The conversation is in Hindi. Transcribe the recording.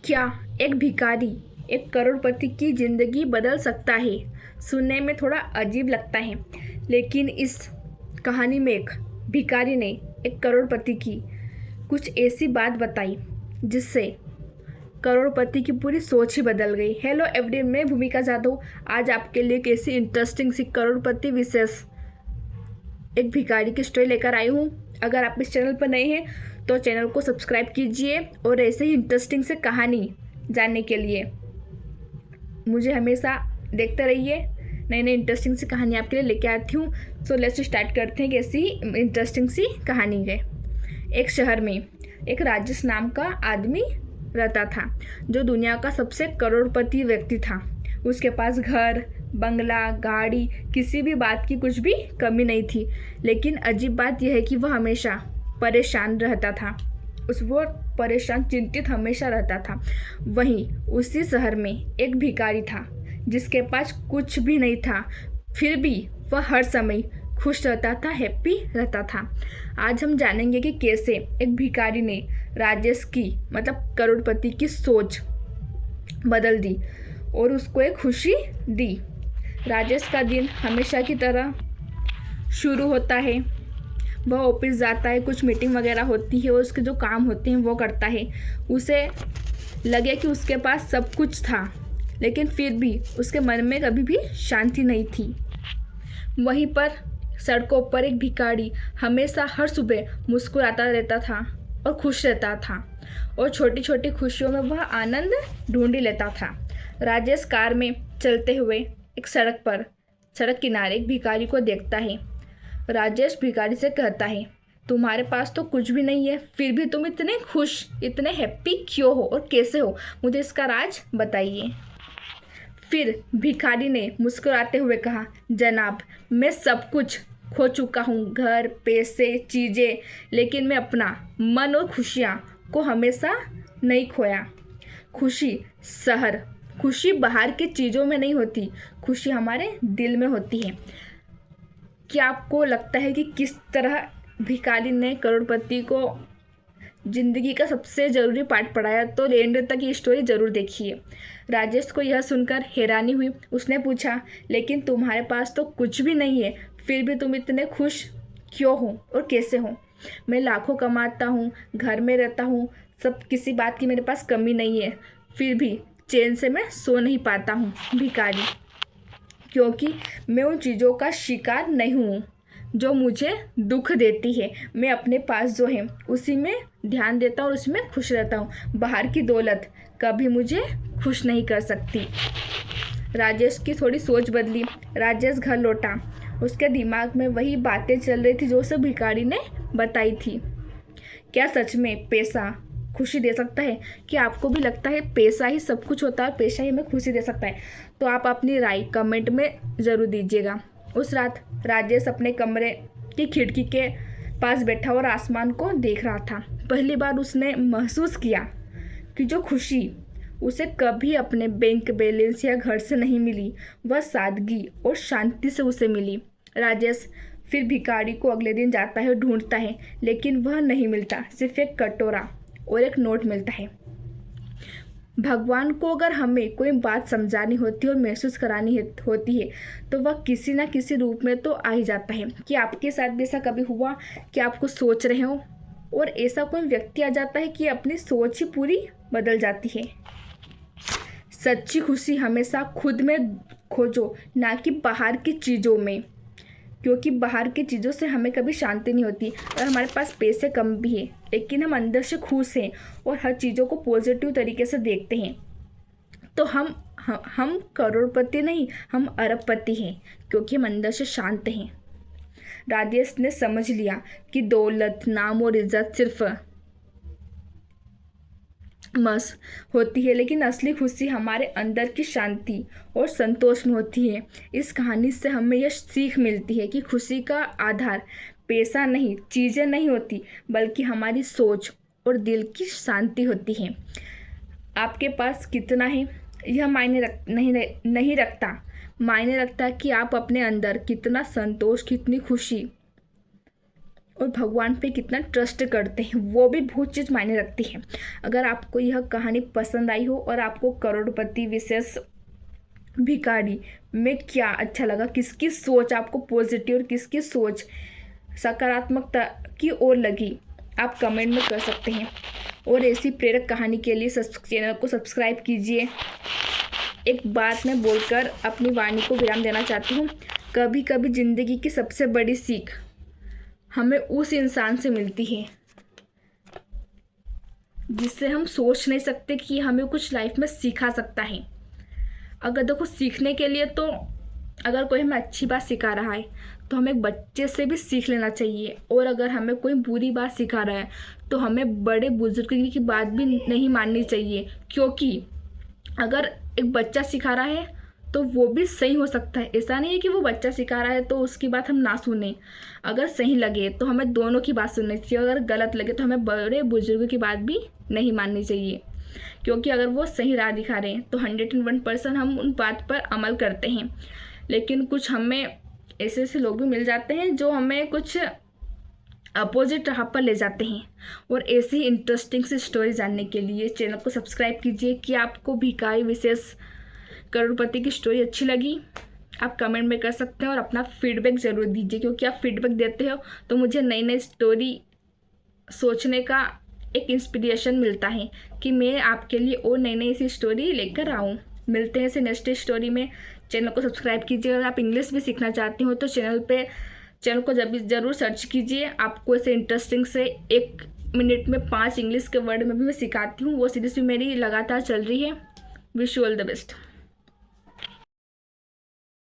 क्या एक भिखारी एक करोड़पति की जिंदगी बदल सकता है? सुनने में थोड़ा अजीब लगता है, लेकिन इस कहानी में एक भिखारी ने एक करोड़पति की कुछ ऐसी बात बताई जिससे करोड़पति की पूरी सोच ही बदल गई। हेलो एवरीवन, मैं भूमिका जाधव आज आपके लिए एक ऐसी इंटरेस्टिंग सी करोड़पति विशेष एक भिखारी की स्टोरी लेकर आई हूँ। अगर आप इस चैनल पर नए हैं तो चैनल को सब्सक्राइब कीजिए और ऐसे ही इंटरेस्टिंग से कहानी जानने के लिए मुझे हमेशा देखते रहिए। नई नई इंटरेस्टिंग सी कहानी आपके लिए लेके आती हूँ। सो लेट्स स्टार्ट करते हैं कि ऐसी इंटरेस्टिंग सी कहानी है। एक शहर में एक राजेश नाम का आदमी रहता था, जो दुनिया का सबसे करोड़पति व्यक्ति था। उसके पास घर, बंगला, गाड़ी, किसी भी बात की कुछ भी कमी नहीं थी। लेकिन अजीब बात यह है कि वह हमेशा परेशान रहता था। वो परेशान, चिंतित हमेशा रहता था। वहीं उसी शहर में एक भिखारी था जिसके पास कुछ भी नहीं था, फिर भी वह हर समय खुश रहता था, हैप्पी रहता था। आज हम जानेंगे कि कैसे एक भिखारी ने राजेश की मतलब करोड़पति की सोच बदल दी और उसको एक खुशी दी। राजेश का दिन हमेशा की तरह शुरू होता है। वह ऑफिस जाता है, कुछ मीटिंग वगैरह होती है और उसके जो काम होते हैं वो करता है। उसे लगे कि उसके पास सब कुछ था, लेकिन फिर भी उसके मन में कभी भी शांति नहीं थी। वहीं पर सड़कों पर एक भिखारी हमेशा हर सुबह मुस्कुराता रहता था और खुश रहता था, और छोटी छोटी खुशियों में वह आनंद ढूंढ लेता था। राजेश कार में चलते हुए एक सड़क किनारे एक भिखारी को देखता है। राजेश भिखारी से कहता है, तुम्हारे पास तो कुछ भी नहीं है, फिर भी तुम इतने खुश, इतने हैप्पी क्यों हो और कैसे हो? मुझे इसका राज बताइए। फिर भिखारी ने मुस्कुराते हुए कहा, जनाब, मैं सब कुछ खो चुका हूँ, घर, पैसे, चीज़ें, लेकिन मैं अपना मन और खुशियाँ को हमेशा नहीं खोया। खुशी बाहर की चीज़ों में नहीं होती, खुशी हमारे दिल में होती है। क्या आपको लगता है कि किस तरह भिखारी ने करोड़पति को जिंदगी का सबसे ज़रूरी पार्ट पढ़ाया? तो एंड तक ये स्टोरी ज़रूर देखिए। राजेश को यह सुनकर हैरानी हुई। उसने पूछा, लेकिन तुम्हारे पास तो कुछ भी नहीं है, फिर भी तुम इतने खुश क्यों हो और कैसे हो? मैं लाखों कमाता हूँ, घर में रहता हूँ, सब किसी बात की मेरे पास कमी नहीं है, फिर भी चैन से मैं सो नहीं पाता हूँ भिखारी, क्योंकि मैं उन चीज़ों का शिकार नहीं हूँ जो मुझे दुख देती है। मैं अपने पास जो है उसी में ध्यान देता हूँ और उसी में खुश रहता हूँ। बाहर की दौलत कभी मुझे खुश नहीं कर सकती। राजेश की थोड़ी सोच बदली। राजेश घर लौटा। उसके दिमाग में वही बातें चल रही थी जो उसे भिखारी ने बताई थी। क्या सच में पैसा खुशी दे सकता है? कि आपको भी लगता है पैसा ही सब कुछ होता है, पैसा ही हमें खुशी दे सकता है? तो आप अपनी राय कमेंट में ज़रूर दीजिएगा। उस रात राजेश अपने कमरे की खिड़की के पास बैठा और आसमान को देख रहा था। पहली बार उसने महसूस किया कि जो खुशी उसे कभी अपने बैंक बैलेंस या घर से नहीं मिली, वह सादगी और शांति से उसे मिली। राजेश फिर भिखारी को अगले दिन जाता है, ढूंढता है, लेकिन वह नहीं मिलता। सिर्फ एक कटोरा और एक नोट मिलता है। भगवान को अगर हमें कोई बात समझानी होती है और महसूस करानी होती है तो वह किसी ना किसी रूप में तो आ ही जाता है। कि आपके साथ भी ऐसा कभी हुआ कि आप कुछ सोच रहे हो और ऐसा कोई व्यक्ति आ जाता है कि अपनी सोच ही पूरी बदल जाती है? सच्ची खुशी हमेशा खुद में खोजो, ना कि बाहर की चीज़ों में, क्योंकि बाहर की चीज़ों से हमें कभी शांति नहीं होती। और हमारे पास पैसे कम भी है, लेकिन हम अंदर से खुश हैं और हर चीज़ों को पॉजिटिव तरीके से देखते हैं, तो हम करोड़पति नहीं, हम अरबपति हैं, क्योंकि हम अंदर से शांत हैं। राजेश ने समझ लिया कि दौलत, नाम और इज्जत सिर्फ मस होती है, लेकिन असली खुशी हमारे अंदर की शांति और संतोष में होती है। इस कहानी से हमें यह सीख मिलती है कि खुशी का आधार पैसा नहीं, चीज़ें नहीं होती, बल्कि हमारी सोच और दिल की शांति होती है। आपके पास कितना है यह नहीं रखता। मायने रखता है कि आप अपने अंदर कितना संतोष, कितनी खुशी और भगवान पे कितना ट्रस्ट करते हैं, वो भी बहुत चीज़ मायने रखती है। अगर आपको यह कहानी पसंद आई हो और आपको करोड़पति विशेष भिखारी में क्या अच्छा लगा, किसकी सोच आपको पॉजिटिव और किसकी सोच सकारात्मकता की ओर लगी, आप कमेंट में कर सकते हैं। और ऐसी प्रेरक कहानी के लिए चैनल को सब्सक्राइब कीजिए। एक बात मैं बोलकर अपनी वाणी को विराम देना चाहती हूँ। कभी कभी ज़िंदगी की सबसे बड़ी सीख हमें उस इंसान से मिलती है जिससे हम सोच नहीं सकते कि हमें कुछ लाइफ में सिखा सकता है। अगर देखो, सीखने के लिए तो अगर कोई हमें अच्छी बात सिखा रहा है तो हमें एक बच्चे से भी सीख लेना चाहिए, और अगर हमें कोई बुरी बात सिखा रहा है तो हमें बड़े बुजुर्ग की बात भी नहीं माननी चाहिए, क्योंकि अगर एक बच्चा सिखा रहा है तो वो भी सही हो सकता है। ऐसा नहीं है कि वो बच्चा सिखा रहा है तो उसकी बात हम ना सुने। अगर सही लगे तो हमें दोनों की बात सुननी चाहिए, अगर गलत लगे तो हमें बड़े बुजुर्ग की बात भी नहीं माननी चाहिए, क्योंकि अगर वो सही राह दिखा रहे हैं तो 101% हम उन बात पर अमल करते हैं। लेकिन कुछ हमें ऐसे ऐसे लोग भी मिल जाते हैं जो हमें कुछ अपोजिट राह पर ले जाते हैं। और ऐसी इंटरेस्टिंग सी स्टोरी जानने के लिए चैनल को सब्सक्राइब कीजिए। कि आपको भिखारी विशेष करोड़पति की स्टोरी अच्छी लगी, आप कमेंट में कर सकते हैं और अपना फीडबैक ज़रूर दीजिए, क्योंकि आप फीडबैक देते हो तो मुझे नई नई स्टोरी सोचने का एक इंस्पिरेशन मिलता है कि मैं आपके लिए और नई नई ऐसी स्टोरी लेकर आऊँ। मिलते हैं ऐसे नेक्स्ट स्टोरी में। चैनल को सब्सक्राइब कीजिए। अगर आप इंग्लिश भी सीखना चाहते हो तो चैनल को ज़रूर सर्च कीजिए। आपको ऐसे इंटरेस्टिंग से 1 मिनट में 5 इंग्लिश के वर्ड में भी मैं सिखाती हूँ, वो सीरीज़ भी मेरी लगातार चल रही है। Wish you all the best.